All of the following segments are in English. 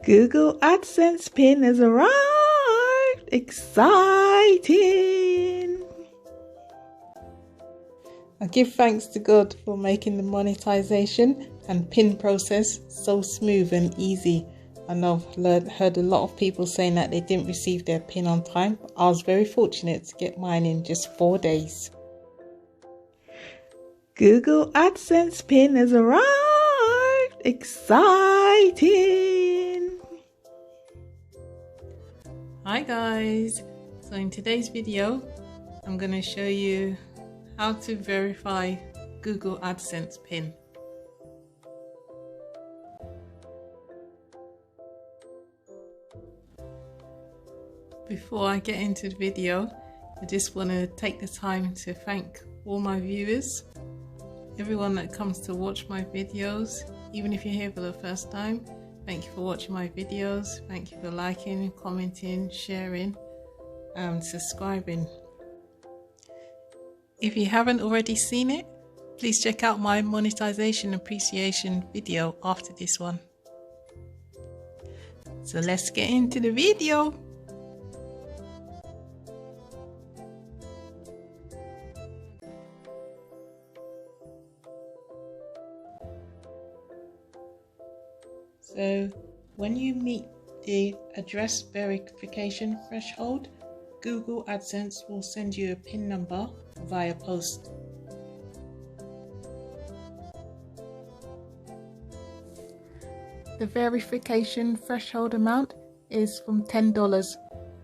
Google Adsense PIN has arrived! Exciting! I give thanks to God for making the monetization and PIN process so smooth and easy. And I've heard a lot of people saying that they didn't receive their PIN on time. I was very fortunate to get mine in just 4 days. Google Adsense PIN has arrived! Exciting! Hi guys! So in today's video, I'm going to show you how to verify Google AdSense PIN. Before I get into the video, I just want to take the time to thank all my viewers, everyone that comes to watch my videos. Even if you're here for the first time, thank you for watching my videos. Thank you for liking, commenting, sharing and subscribing. If you haven't already seen it, please check out my monetization appreciation video after this one. So let's get into the video. So when you meet the address verification threshold, Google AdSense will send you a PIN number via post. The verification threshold amount is from $10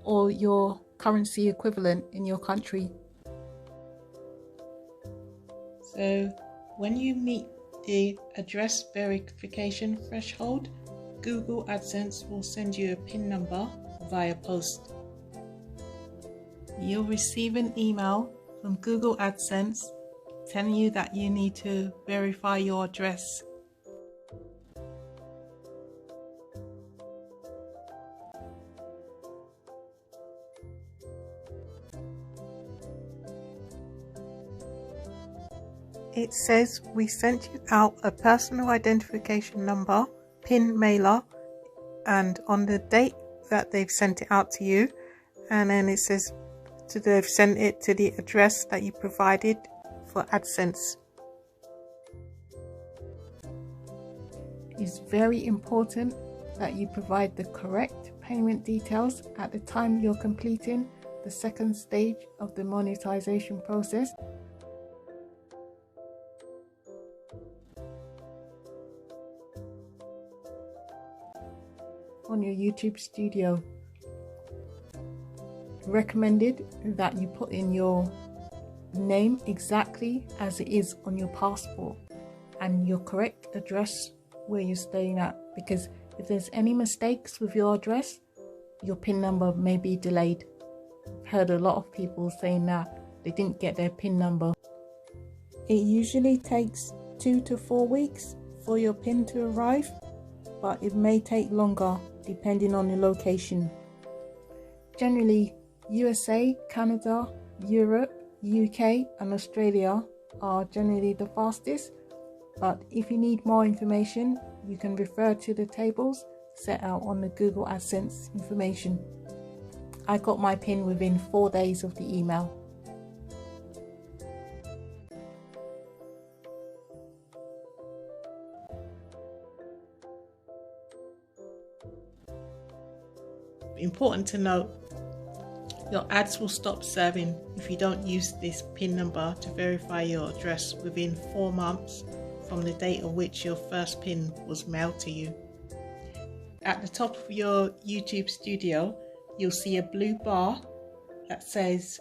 or your currency equivalent in your country. So when you meet the address verification threshold, Google AdSense will send you a PIN number via post. You'll receive an email from Google AdSense telling you that you need to verify your address. It says we sent you out a personal identification number, PIN mailer, and on the date that they've sent it out to you, and then it says they've sent it to the address that you provided for AdSense. It's very important that you provide the correct payment details at the time you're completing the second stage of the monetization process. On your YouTube studio. Recommended that you put in your name exactly as it is on your passport and your correct address where you're staying at, because if there's any mistakes with your address, your PIN number may be delayed. I've heard a lot of people saying that they didn't get their PIN number. It usually takes 2 to 4 weeks for your PIN to arrive, but it may take longer depending on the location. Generally, USA, Canada, Europe, UK and Australia are generally the fastest, but if you need more information, you can refer to the tables set out on the Google AdSense information. I got my PIN within 4 days of the email. Important to note, your ads will stop serving if you don't use this PIN number to verify your address within 4 months from the date on which your first PIN was mailed to you. At the top of your YouTube studio, you'll see a blue bar that says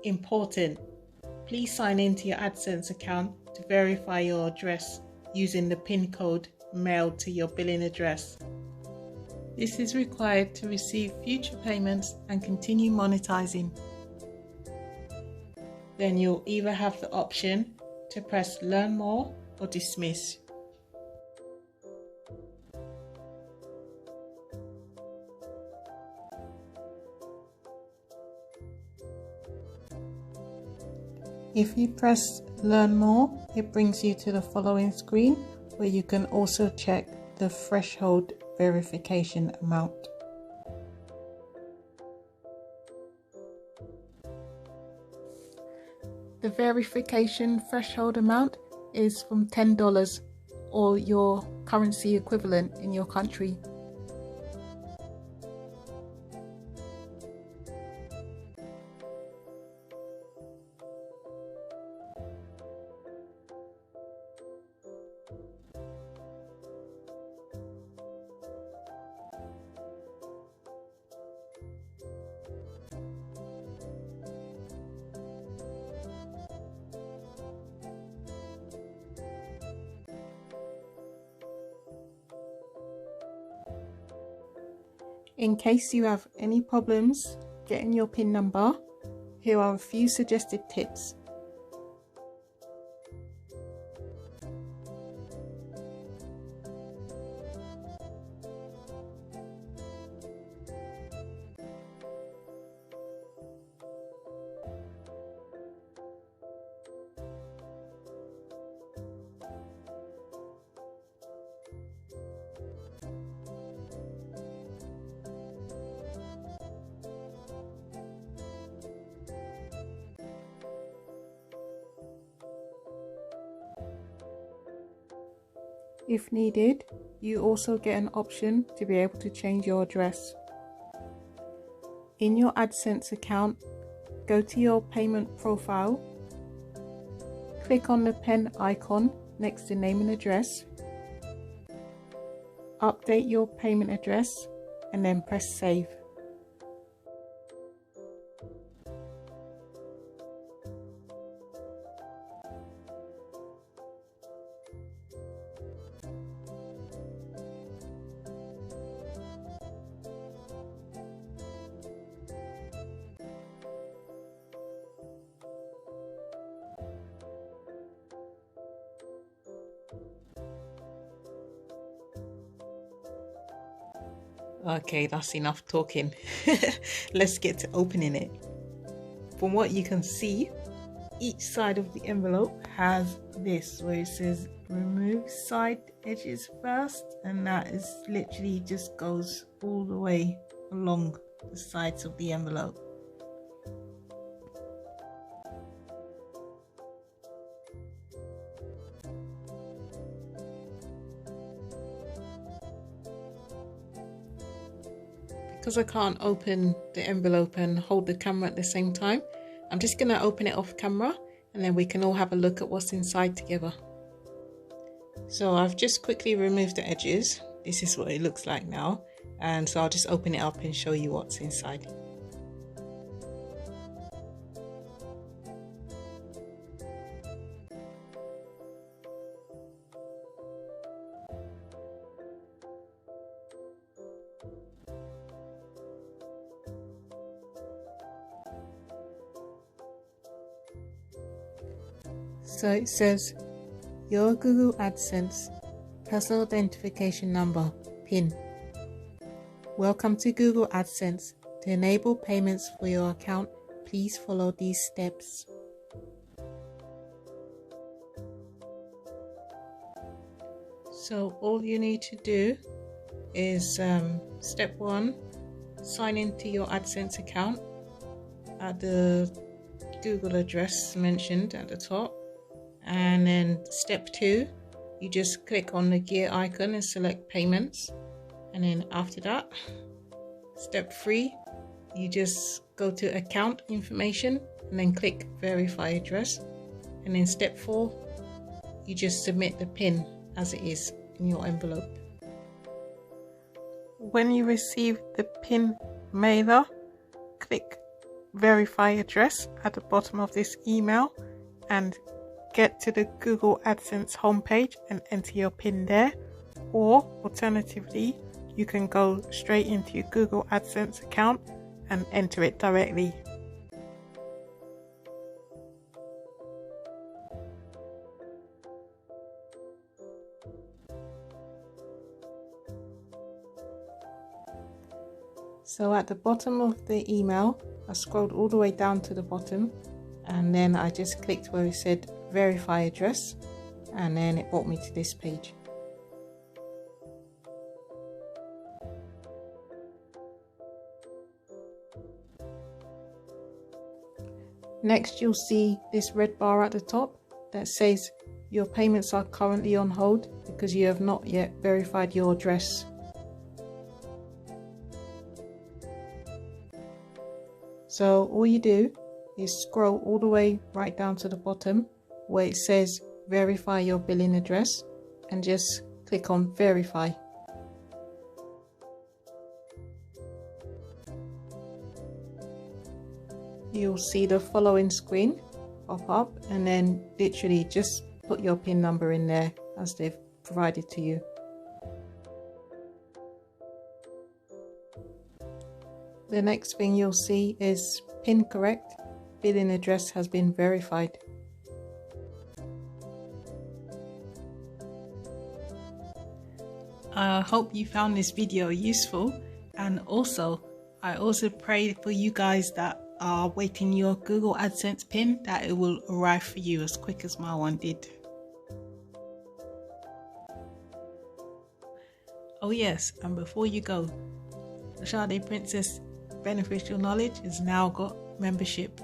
important. Please sign into your AdSense account to verify your address using the PIN code mailed to your billing address. This is required to receive future payments and continue monetizing. Then you'll either have the option to press Learn More or Dismiss. If you press Learn More, it brings you to the following screen where you can also check the threshold verification amount. The verification threshold amount is from $10 or your currency equivalent in your country. In case you have any problems getting your PIN number, here are a few suggested tips. If needed, you also get an option to be able to change your address. In your AdSense account, go to your payment profile, click on the pen icon next to name and address, update your payment address, and then press save. Okay, that's enough talking. Let's get to opening it. From what you can see, each side of the envelope has this where it says remove side edges first, and that is literally just goes all the way along the sides of the envelope. Because I can't open the envelope and hold the camera at the same time, I'm just going to open it off camera and then we can all have a look at what's inside together. So I've just quickly removed the edges. This is what it looks like now, and so I'll just open it up and show you what's inside. So it says your Google AdSense personal identification number PIN. Welcome to Google AdSense. To enable payments for your account, please follow these steps. So all you need to do is step 1, sign into your AdSense account at the Google address mentioned at the top. And then step 2, you just click on the gear icon and select payments, and then after that, step 3, you just go to account information and then click verify address, and then step 4, you just submit the PIN as it is in your envelope. When you receive the PIN mailer, click verify address at the bottom of this email and get to the Google AdSense homepage and enter your PIN there, or alternatively you can go straight into your Google AdSense account and enter it directly. So at the bottom of the email, I scrolled all the way down to the bottom, and then I just clicked where it said verify address, and then it brought me to this page. Next, you'll see this red bar at the top that says your payments are currently on hold because you have not yet verified your address. So all you do is scroll all the way right down to the bottom where it says verify your billing address and just click on verify. You'll see the following screen pop up, and then literally just put your PIN number in there as they've provided to you. The next thing you'll see is PIN correct, billing address has been verified. I hope you found this video useful, and I also pray for you guys that are waiting your Google AdSense PIN that it will arrive for you as quick as my one did. Oh yes, and before you go, the ShadaePrincess Beneficial Knowledge has now got membership.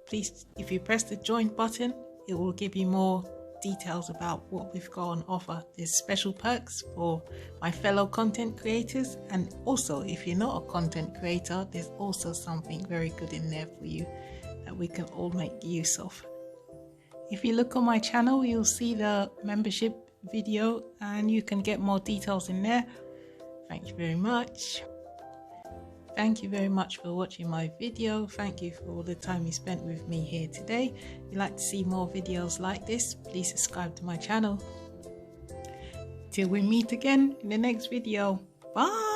Please, if you press the join button, it will give you more details about what we've got on offer. There's special perks for my fellow content creators, and also if you're not a content creator, there's also something very good in there for you that we can all make use of. If you look on my channel, you'll see the membership video and you can get more details in there. Thank you very much. Thank you very much for watching my video. Thank you for all the time you spent with me here today. If you'd like to see more videos like this, please subscribe to my channel. Till we meet again in the next video. Bye!